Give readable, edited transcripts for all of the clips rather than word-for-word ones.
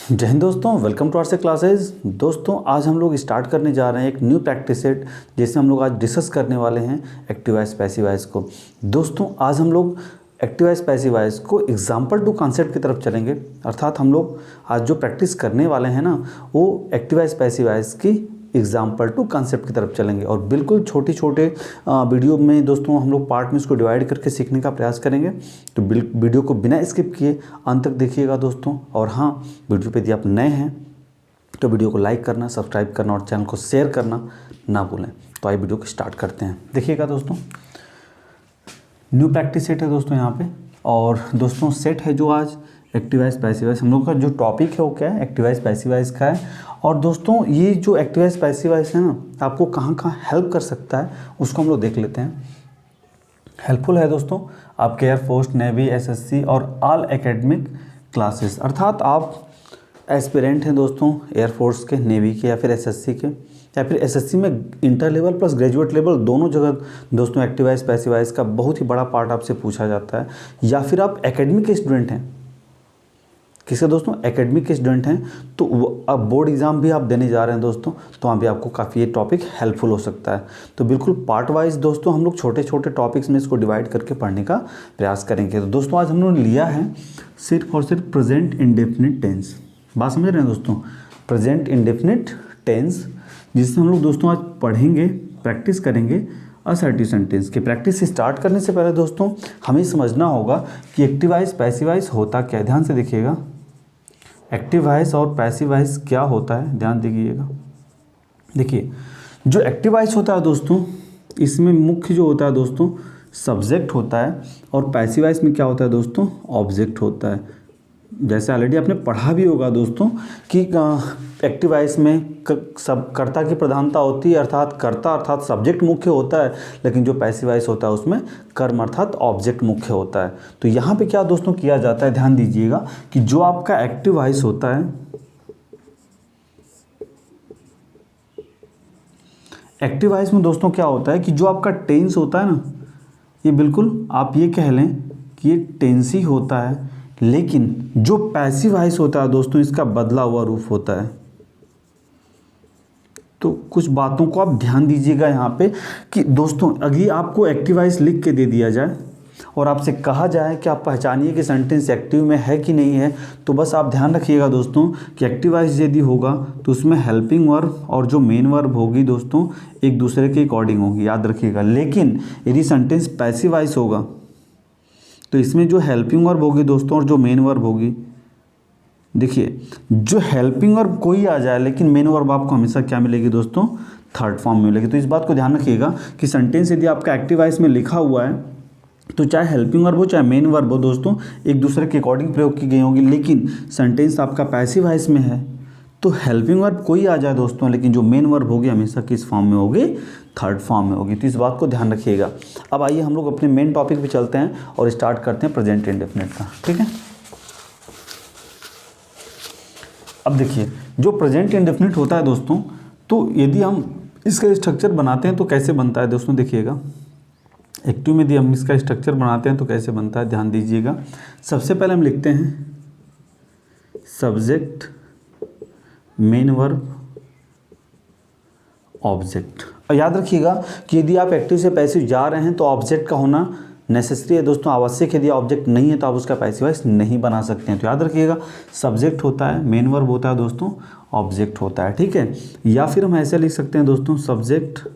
जय हिंद दोस्तों, welcome to our से क्लासेस। दोस्तों आज हम लोग स्टार्ट करने जा रहे हैं एक न्यू प्रैक्टिस सेट, जिसमें हम लोग आज डिस्कस करने वाले हैं एक्टिव वॉइस पैसिव वॉइस को। दोस्तों आज हम लोग एक्टिव वॉइस पैसिव वॉइस को एग्जाम्पल टू कॉन्सेप्ट की तरफ चलेंगे। अर्थात हम लोग आज जो प्रैक्टिस करने वाले हैं ना, वो एक्टिव वॉइस पैसिव वॉइस की एग्जाम्पल टू कॉन्सेप्ट की तरफ चलेंगे और बिल्कुल छोटे छोटे वीडियो में दोस्तों हम लोग पार्ट में इसको डिवाइड करके सीखने का प्रयास करेंगे। तो वीडियो को बिना स्किप किए अंत तक देखिएगा दोस्तों। और हाँ, वीडियो पे यदि आप नए हैं तो वीडियो को लाइक करना, सब्सक्राइब करना और चैनल को शेयर करना ना भूलें। तो आइए वीडियो को स्टार्ट करते हैं। देखिएगा दोस्तों, न्यू प्रैक्टिस सेट है दोस्तों यहाँ पे। और दोस्तों सेट है जो आज एक्टिव वॉइस पैसिव वॉइस, हम लोग का जो टॉपिक है वो क्या है, एक्टिव वॉइस पैसिव वॉइस का है। और दोस्तों ये जो एक्टिव वॉइस पैसिव वॉइस है ना, आपको कहाँ कहाँ हेल्प कर सकता है उसको हम लोग देख लेते हैं। हेल्पफुल है दोस्तों आपके एयरफोर्स, नेवी, एसएससी और ऑल एकेडमिक क्लासेस। अर्थात आप एस्पिरेंट हैं दोस्तों एयरफोर्स के, नेवी के या फिर एसएससी के, या फिर एसएससी में inter level plus graduate level दोनों जगह दोस्तों एक्टिव वॉइस पैसिव वॉइस का बहुत ही बड़ा पार्ट आपसे पूछा जाता है। या फिर आप एकेडमिक के स्टूडेंट हैं, किसके दोस्तों, एकेडमिक के स्टूडेंट हैं, तो अब बोर्ड एग्ज़ाम भी आप देने जा रहे हैं दोस्तों, तो वहाँ भी आपको काफ़ी ये टॉपिक हेल्पफुल हो सकता है। तो बिल्कुल पार्ट वाइज दोस्तों हम लोग छोटे छोटे टॉपिक्स में इसको डिवाइड करके पढ़ने का प्रयास करेंगे। तो दोस्तों आज हम लोगों ने लिया है सिर्फ और सिर्फ प्रेजेंट इंडेफिनिट टेंस। बात समझ रहे हैं दोस्तों, प्रेजेंट इंडेफिनिट टेंस, जिससे हम लोग दोस्तों आज पढ़ेंगे, प्रैक्टिस करेंगे असर्टिव सेंटेंस की। प्रैक्टिस स्टार्ट करने से पहले दोस्तों हमें समझना होगा कि एक्टिव वॉइस पैसिव वॉइस होता क्या है। ध्यान से देखिएगा, एक्टिव वॉइस और पैसिव वॉइस क्या होता है, ध्यान दीजिएगा। देखिए जो एक्टिव वॉइस होता है दोस्तों, इसमें मुख्य जो होता है दोस्तों सब्जेक्ट होता है, और पैसिव वॉइस में क्या होता है दोस्तों, ऑब्जेक्ट होता है। जैसे ऑलरेडी आपने पढ़ा भी होगा दोस्तों कि एक्टिव वॉइस में सब कर्ता की प्रधानता होती है, अर्थात कर्ता अर्थात सब्जेक्ट मुख्य होता है, लेकिन जो पैसिव वॉइस होता है उसमें कर्म अर्थात ऑब्जेक्ट मुख्य होता है। तो यहाँ पे क्या दोस्तों किया जाता है, ध्यान दीजिएगा कि जो आपका एक्टिव वॉइस होता है, एक्टिव वॉइस में दोस्तों क्या होता है कि जो आपका टेंस होता है ना, ये बिल्कुल आप ये कह लें कि ये टेंस ही होता है, लेकिन जो पैसिव वॉइस होता है दोस्तों इसका बदला हुआ रूप होता है। तो कुछ बातों को आप ध्यान दीजिएगा यहाँ पे कि दोस्तों अगर आपको एक्टिव वॉइस लिख के दे दिया जाए और आपसे कहा जाए कि आप पहचानिए कि सेंटेंस एक्टिव में है कि नहीं है, तो बस आप ध्यान रखिएगा दोस्तों कि एक्टिव वॉइस यदि होगा तो उसमें हेल्पिंग वर्ब और जो मेन वर्ब होगी दोस्तों एक दूसरे के अकॉर्डिंग होगी, याद रखिएगा। लेकिन यदि सेंटेंस पैसिव वॉइस होगा तो इसमें जो हेल्पिंग वर्ब होगी दोस्तों और जो मेन वर्ब होगी, देखिए जो हेल्पिंग वर्ब कोई आ जाए लेकिन मेन वर्ब आपको हमेशा क्या मिलेगी दोस्तों, थर्ड फॉर्म में मिलेगी। तो इस बात को ध्यान रखिएगा कि सेंटेंस यदि आपका एक्टिव वॉइस में लिखा हुआ है तो चाहे हेल्पिंग वर्ब हो चाहे मेन वर्ब हो दोस्तों एक दूसरे के अकॉर्डिंग प्रयोग की गई होगी। लेकिन सेंटेंस आपका पैसिव वॉइस में है तो हेल्पिंग वर्ब कोई आ जाए दोस्तों, लेकिन जो मेन वर्ब होगी हमेशा किस फॉर्म में होगी, थर्ड फॉर्म में होगी। तो इस बात को ध्यान रखिएगा। अब आइए हम लोग अपने मेन टॉपिक पे चलते हैं और स्टार्ट करते हैं प्रेजेंट इंडेफिनिट का, ठीक है। अब देखिए जो प्रेजेंट इंडेफिनिट होता है दोस्तों, तो यदि हम इसका स्ट्रक्चर बनाते हैं तो कैसे बनता है दोस्तों, देखिएगा एक्टिव में यदि हम इसका स्ट्रक्चर बनाते हैं तो कैसे बनता है, ध्यान दीजिएगा। सबसे पहले हम लिखते हैं सब्जेक्ट, मेन वर्ब, ऑब्जेक्ट। और याद रखिएगा कि यदि आप एक्टिव से पैसिव जा रहे हैं तो ऑब्जेक्ट का होना नेसेसरी है दोस्तों, आवश्यक। यदि ऑब्जेक्ट नहीं है तो आप उसका पैसिव वॉइस नहीं बना सकते हैं। तो याद रखिएगा सब्जेक्ट होता है, मेन वर्ब होता है दोस्तों, ऑब्जेक्ट होता है, ठीक है। या फिर हम ऐसे लिख सकते हैं दोस्तों subject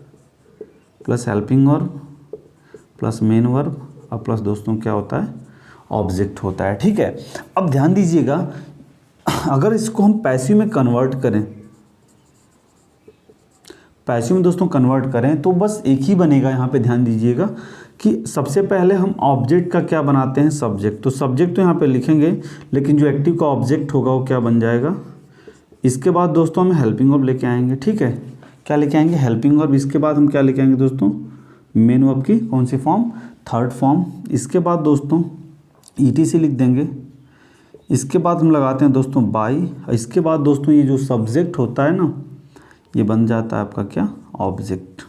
plus helping verb plus main verb और प्लस दोस्तों क्या होता है, ऑब्जेक्ट होता है, ठीक है। अब ध्यान दीजिएगा अगर इसको हम पैसिव में कन्वर्ट करें, पैसिव में दोस्तों कन्वर्ट करें तो बस एक ही बनेगा। यहाँ पे ध्यान दीजिएगा कि सबसे पहले हम ऑब्जेक्ट का क्या बनाते हैं, सब्जेक्ट। तो सब्जेक्ट तो यहाँ पे लिखेंगे, लेकिन जो एक्टिव का ऑब्जेक्ट होगा वो क्या बन जाएगा। इसके बाद दोस्तों हम हेल्पिंग वर्ब लेके आएंगे, ठीक है। क्या लेके आएंगे, हेल्पिंग वर्ब। इसके बाद हम क्या लेके आएंगे दोस्तों, मेन वर्ब की कौन सी फॉर्म, थर्ड फॉर्म। इसके बाद दोस्तों ETC लिख देंगे। इसके बाद हम लगाते हैं दोस्तों बाई। इसके बाद दोस्तों ये जो सब्जेक्ट होता है ना, ये बन जाता है आपका क्या, ऑब्जेक्ट।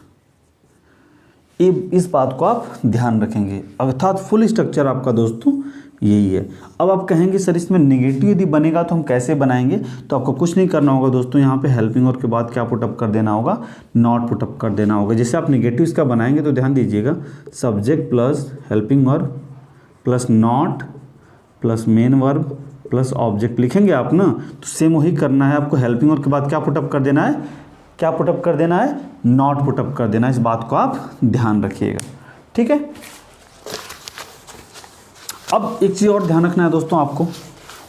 इस बात को आप ध्यान रखेंगे, अर्थात फुल स्ट्रक्चर आपका दोस्तों यही है। अब आप कहेंगे सर इसमें नेगेटिव यदि बनेगा तो हम कैसे बनाएंगे, तो आपको कुछ नहीं करना होगा दोस्तों, यहाँ पे हेल्पिंग वर्ब के बाद क्या पुटअप कर देना होगा, नॉट पुटअप कर देना होगा। जैसे आप नेगेटिव इसका बनाएंगे तो ध्यान दीजिएगा, subject plus helping verb plus not plus main verb plus object लिखेंगे आप ना, तो सेम वही करना है आपको। हेल्पिंग वर्ब के बाद क्या पुटअप कर देना है, क्या पुटअप कर देना है, नॉट पुटअप कर देना है। इस बात को आप ध्यान रखिएगा, ठीक है। अब एक चीज़ और ध्यान रखना है दोस्तों आपको,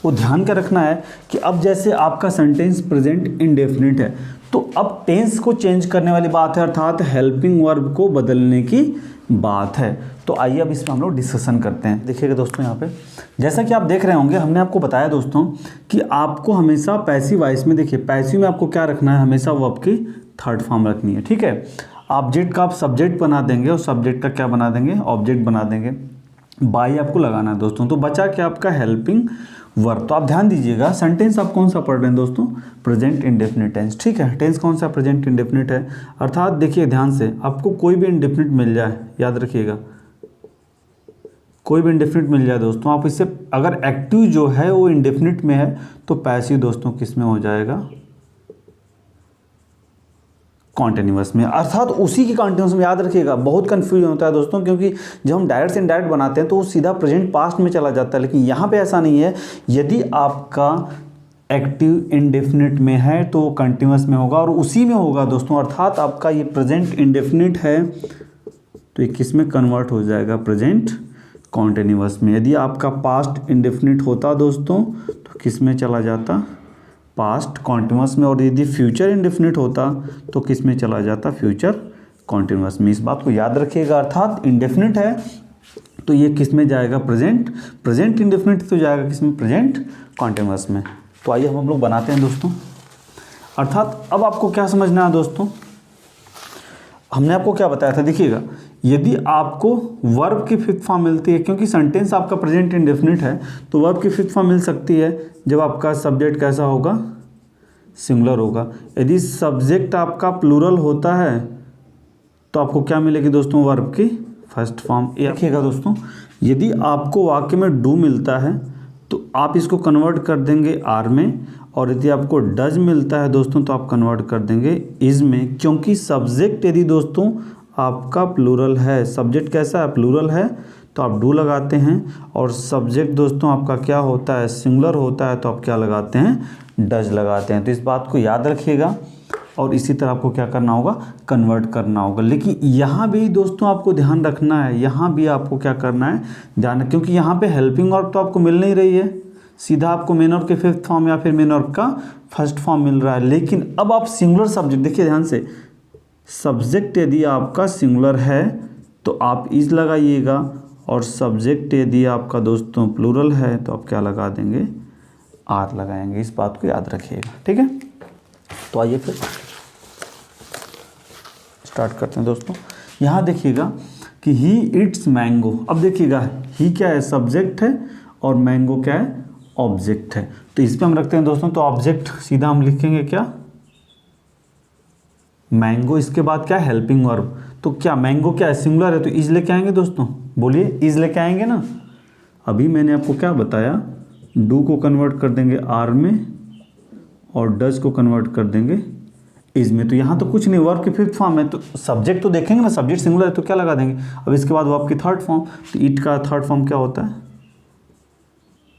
वो ध्यान क्या रखना है कि अब जैसे आपका सेंटेंस प्रेजेंट इंडेफिनिट है, तो अब टेंस को चेंज करने वाली बात है, अर्थात हेल्पिंग वर्ब को बदलने की बात है। तो आइए अब इसमें हम लोग डिस्कशन करते हैं। देखिएगा दोस्तों, यहाँ पे जैसा कि आप देख रहे होंगे, हमने आपको बताया दोस्तों कि आपको हमेशा पैसिव वॉइस में, देखिए पैसिव में आपको क्या रखना है, हमेशा वर्ब की थर्ड फॉर्म रखनी है, ठीक है। ऑब्जेक्ट का आप सब्जेक्ट बना देंगे और सब्जेक्ट का क्या बना देंगे, ऑब्जेक्ट बना देंगे। बाई आपको लगाना है दोस्तों, तो बचा क्या आपका हेल्पिंग वर्ब। तो आप ध्यान दीजिएगा, सेंटेंस आप कौन सा पढ़ रहे हैं दोस्तों, प्रेजेंट इंडेफिनिट टेंस, ठीक है। टेंस कौन सा, प्रेजेंट इंडेफिनिट है, अर्थात देखिए ध्यान से, आपको कोई भी इंडेफिनिट मिल जाए, याद रखिएगा, कोई भी इंडेफिनिट मिल जाए दोस्तों, आप इससे अगर एक्टिव जो है वो इंडेफिनिट में है तो पैसिव दोस्तों किस में हो जाएगा, कॉन्टिन्यूअस में, अर्थात उसी की कॉन्टिन्यूअस में। याद रखिएगा, बहुत कन्फ्यूजन होता है दोस्तों, क्योंकि जब हम डायरेक्ट से इनडायरेक्ट बनाते हैं तो वो सीधा प्रेजेंट पास्ट में चला जाता है, लेकिन यहाँ पे ऐसा नहीं है। यदि आपका एक्टिव इंडेफिनिट में है तो वो कंटिन्यूअस में होगा और उसी में होगा दोस्तों, अर्थात आपका ये प्रेजेंट इंडेफिनिट है तो ये किस में कन्वर्ट हो जाएगा, प्रेजेंट कॉन्टिन्यूअस में। यदि आपका पास्ट इंडेफिनिट होता दोस्तों तो किस में चला जाता, पास्ट कॉन्टिन्यूअस में, और यदि फ्यूचर इंडेफिनिट होता तो किस में चला जाता, फ्यूचर कॉन्टिन्यूअस में। इस बात को याद रखिएगा, अर्थात इंडेफिनिट है तो ये किस में जाएगा, प्रेजेंट इंडेफिनिट तो जाएगा किस में, प्रेजेंट कॉन्टिन्यूअस में। तो आइए हम लोग बनाते हैं दोस्तों, अर्थात अब आपको क्या समझना है दोस्तों, हमने आपको क्या बताया था, देखिएगा, यदि आपको वर्ब की फिफ्थ फॉर्म मिलती है, क्योंकि सेंटेंस आपका प्रेजेंट इंडेफिनिट है तो वर्ब की फिफ्थ फॉर्म मिल सकती है जब आपका सब्जेक्ट कैसा होगा, सिंगुलर होगा। यदि सब्जेक्ट आपका प्लूरल होता है तो आपको क्या मिलेगी दोस्तों, वर्ब की फर्स्ट फॉर्म। रखिएगा दोस्तों, यदि आपको वाक्य में डू मिलता है तो आप इसको कन्वर्ट कर देंगे आर में, और यदि आपको डज मिलता है दोस्तों तो आप कन्वर्ट कर देंगे इज में, क्योंकि सब्जेक्ट यदि दोस्तों आपका प्लूरल है, सब्जेक्ट कैसा है, प्लूरल है, तो आप डू लगाते हैं, और सब्जेक्ट दोस्तों आपका क्या होता है, सिंगुलर होता है, तो आप क्या लगाते हैं, डज लगाते हैं। तो इस बात को याद रखिएगा, और इसी तरह आपको क्या करना होगा, कन्वर्ट करना होगा। लेकिन यहाँ भी दोस्तों आपको ध्यान रखना है, यहाँ भी आपको क्या करना है, ध्यान, क्योंकि यहाँ पे हेल्पिंग वर्ब तो आपको मिल नहीं रही है, सीधा आपको मेन वर्ब के फिफ्थ फॉर्म या फिर मेन वर्ब का फर्स्ट फॉर्म मिल रहा है। लेकिन अब आप सिंगुलर सब्जेक्ट, देखिए ध्यान से, सब्जेक्ट यदि आपका सिंगुलर है तो आप इज लगाइएगा, और सब्जेक्ट यदि आपका दोस्तों प्लूरल है तो आप क्या लगा देंगे, आर लगाएंगे। इस बात को याद रखिएगा, ठीक है। तो आइए फिर स्टार्ट करते हैं दोस्तों। यहाँ देखिएगा कि ही इट्स मैंगो, अब देखिएगा ही क्या है, सब्जेक्ट है, और मैंगो क्या है, ऑब्जेक्ट है। तो इस पर हम रखते हैं दोस्तों, तो ऑब्जेक्ट सीधा हम लिखेंगे क्या, मैंगो, इसके बाद क्या है, हेल्पिंग वर्ब। तो क्या मैंगो क्या है, सिंगुलर है, तो इज लेके आएंगे दोस्तों, बोलिए इज लेके आएंगे ना। अभी मैंने आपको क्या बताया, डू को कन्वर्ट कर देंगे आर में, और डज को कन्वर्ट कर देंगे इज में। तो यहाँ तो कुछ नहीं, वर्ब की फिफ्थ फॉर्म है, तो सब्जेक्ट तो देखेंगे ना, सब्जेक्ट सिंगुलर है तो क्या लगा देंगे। अब इसके बाद वर्ब की थर्ड फॉर्म, तो ईट का थर्ड फॉर्म क्या होता है,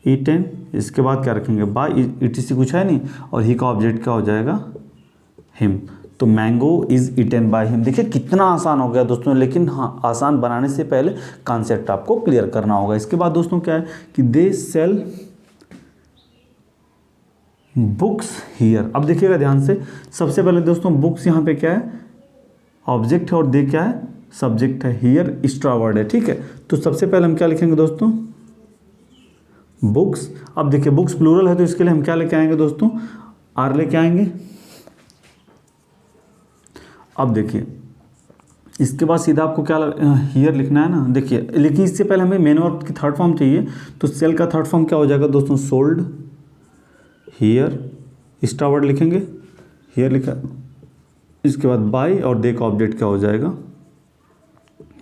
ईटेन। इसके बाद क्या रखेंगे, बाय, ईटीसी कुछ है नहीं, और ही का ऑब्जेक्ट क्या हो जाएगा, हिम। तो mango is eaten by him. देखिए कितना आसान हो गया दोस्तों, लेकिन हाँ, आसान बनाने से पहले कॉन्सेप्ट आपको क्लियर करना होगा। इसके बाद दोस्तों क्या है कि दे सेल बुक्स हियर। अब देखिएगा ध्यान से, सबसे पहले दोस्तों बुक्स यहाँ पे क्या है, ऑब्जेक्ट है, और दे क्या है, सब्जेक्ट है, हियर एक्स्ट्रा वर्ड है, ठीक है। तो सबसे पहले हम क्या लिखेंगे दोस्तों, बुक्स। अब देखिए बुक्स प्लूरल है तो इसके लिए हम क्या लेके आएंगे दोस्तों, आर लेके आएंगे। अब देखिए इसके बाद सीधा आपको क्या हियर लिखना है ना, देखिए, लेकिन इससे पहले हमें मेन वर्ब की थर्ड फॉर्म चाहिए, तो सेल का थर्ड फॉर्म क्या हो जाएगा दोस्तों, सोल्ड, हियर एक्स्ट्रा वर्ड लिखेंगे, हियर लिखा, इसके बाद बाय, और दे का ऑब्जेक्ट क्या हो जाएगा,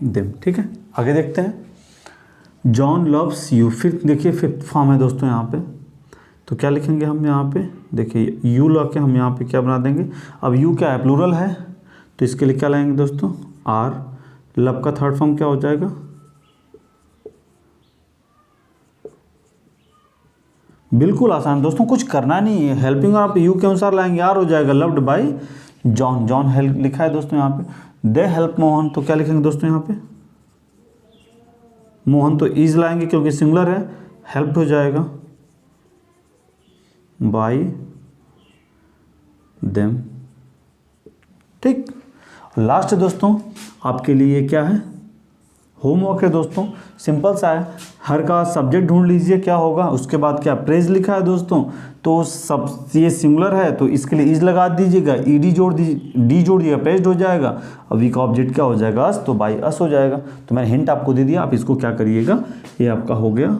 देम। ठीक है, आगे देखते हैं। जॉन लव्स यू, फिर देखिए फिफ्थ फॉर्म है दोस्तों यहाँ पे, तो क्या लिखेंगे हम यहाँ पे, देखिए यू ला के हम यहाँ पे क्या बना देंगे। अब यू क्या है, प्लूरल है, तो इसके लिए क्या लाएंगे दोस्तों, आर। लव का थर्ड फॉर्म क्या हो जाएगा, बिल्कुल आसान दोस्तों, कुछ करना नहीं है। हेल्पिंग आप यू के अनुसार लाएंगे, आर हो जाएगा loved by John. John help लिखा है दोस्तों यहाँ पे। दे हेल्प मोहन, तो क्या लिखेंगे दोस्तों यहाँ पे, मोहन तो इज लाएंगे क्योंकि सिंगुलर है, हेल्प हो जाएगा बाय देम। ठीक, लास्ट दोस्तों आपके लिए क्या है, होमवर्क है दोस्तों, सिंपल सा है। हर का सब्जेक्ट ढूंढ लीजिए क्या होगा, उसके बाद क्या प्रेज लिखा है दोस्तों, तो सब ये सिंगुलर है तो इसके लिए इज लगा दीजिएगा, ईडी जोड़ दीजिए, डी जोड़ दिएगा, प्रेज्ड हो जाएगा। अब वी का ऑब्जेक्ट क्या हो जाएगा, अस, तो बाई अस हो जाएगा। तो मैंने हिंट आपको दे दिया, आप इसको क्या करिएगा, ये आपका हो गया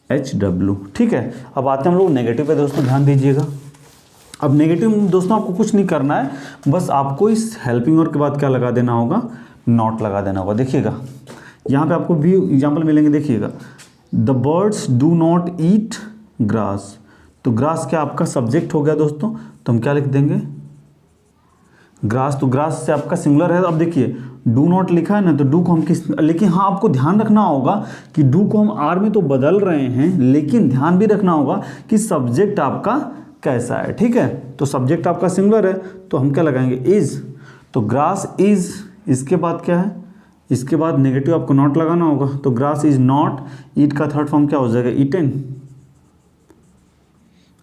HW। ठीक है, अब आते हैं हम लोग नेगेटिव पे दोस्तों, ध्यान दीजिएगा। अब नेगेटिव दोस्तों आपको कुछ नहीं करना है, बस आपको इस हेल्पिंग वर्ब के बाद क्या लगा देना होगा, नॉट लगा देना होगा। देखिएगा यहाँ पे आपको भी एग्जाम्पल मिलेंगे, देखिएगा the birds do not eat grass, तो ग्रास क्या आपका सब्जेक्ट हो गया दोस्तों, तो हम क्या लिख देंगे, ग्रास। तो ग्रास से आपका सिंगुलर है। अब देखिए डू नॉट लिखा है ना, तो डू को हम किस, लेकिन हाँ आपको ध्यान रखना होगा कि डू को हम आर में तो बदल रहे हैं, लेकिन ध्यान भी रखना होगा कि सब्जेक्ट आपका कैसा है। ठीक है, तो सब्जेक्ट आपका सिंगुलर है तो हम क्या लगाएंगे, इज। तो ग्रास इज, इसके बाद क्या है, इसके बाद नेगेटिव आपको नॉट लगाना होगा, तो ग्रास इज नॉट, ईट का थर्ड फॉर्म क्या हो जाएगा, eaten.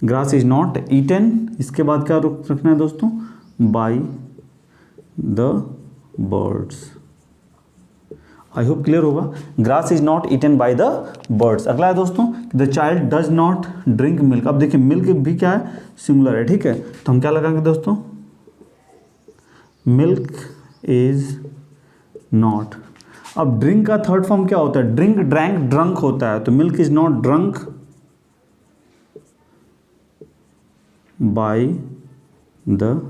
Grass is not eaten, इसके बाद क्या रखना है दोस्तों, by the birds. I hope clear होगा। Grass is not eaten by the birds. अगला है दोस्तों, the child does not drink milk. अब देखिए मिल्क भी क्या है, सिंगुलर है। ठीक है, तो हम क्या लगाएंगे दोस्तों, मिल्क इज नॉट। अब ड्रिंक का थर्ड फॉर्म क्या होता है, ड्रिंक, ड्रैंक, ड्रंक होता है, तो milk is not drunk by the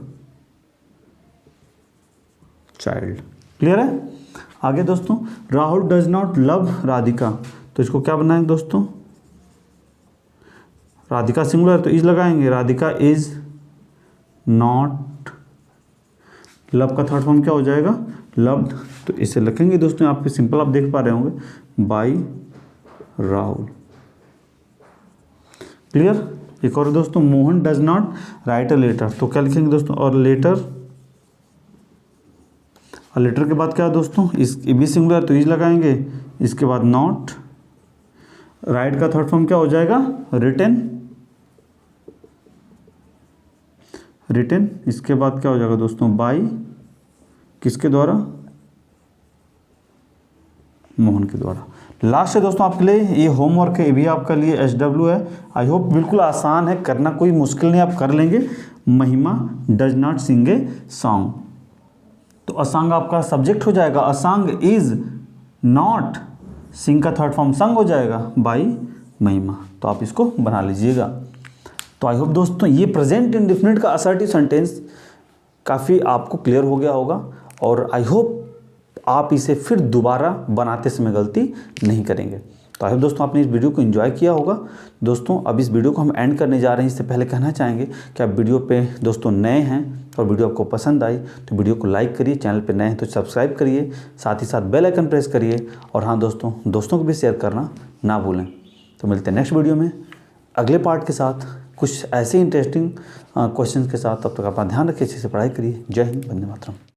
child. Clear है। आगे दोस्तों, Rahul does not love Radhika, तो इसको क्या बनाएंगे दोस्तों, राधिका सिंगुलर तो इज लगाएंगे, राधिका इज नॉट, लव का थर्ड फॉर्म क्या हो जाएगा, लव्ड, तो इसे लिखेंगे दोस्तों आप सिंपल, आप देख पा रहे होंगे, बाय राहुल। क्लियर। एक और दोस्तों, Mohan does not write a letter, तो क्या लिखेंगे दोस्तों, और लेटर, और लेटर के बाद क्या है दोस्तों, इस भी सिंगुलर तो इज लगाएंगे, इसके बाद नॉट, राइट का थर्ड फॉर्म क्या हो जाएगा, रिटन, रिटन, इसके बाद क्या हो जाएगा दोस्तों, बाय, किसके द्वारा, मोहन के द्वारा। लास्ट है दोस्तों आपके लिए ये होमवर्क है, ये भी आपके लिए HW है। आई होप बिल्कुल आसान है, करना कोई मुश्किल नहीं, आप कर लेंगे। Mahima does not sing a song, तो असंग आपका सब्जेक्ट हो जाएगा, असंग इज नॉट, सिंग का थर्ड फॉर्म संग हो जाएगा बाय महिमा। तो आप इसको बना लीजिएगा। तो आई होप दोस्तों ये प्रेजेंट इंडेफिनिट का असर्टिव सेंटेंस काफ़ी आपको क्लियर हो गया होगा, और आई होप आप इसे फिर दोबारा बनाते समय गलती नहीं करेंगे। तो आई होप दोस्तों आपने इस वीडियो को एंजॉय किया होगा। दोस्तों अब इस वीडियो को हम एंड करने जा रहे हैं, इससे पहले कहना चाहेंगे कि आप वीडियो पे दोस्तों नए हैं और वीडियो आपको पसंद आई तो वीडियो को लाइक करिए, चैनल पे नए हैं तो सब्सक्राइब करिए, साथ ही साथ बेल आइकन प्रेस करिए, और हाँ दोस्तों को भी शेयर करना ना भूलें। तो मिलते हैं नेक्स्ट वीडियो में अगले पार्ट के साथ, कुछ ऐसे इंटरेस्टिंग क्वेश्चन के साथ। तब तक अपना ध्यान रखिए, अच्छे से पढ़ाई करिए। जय हिंद, वंदे मातरम।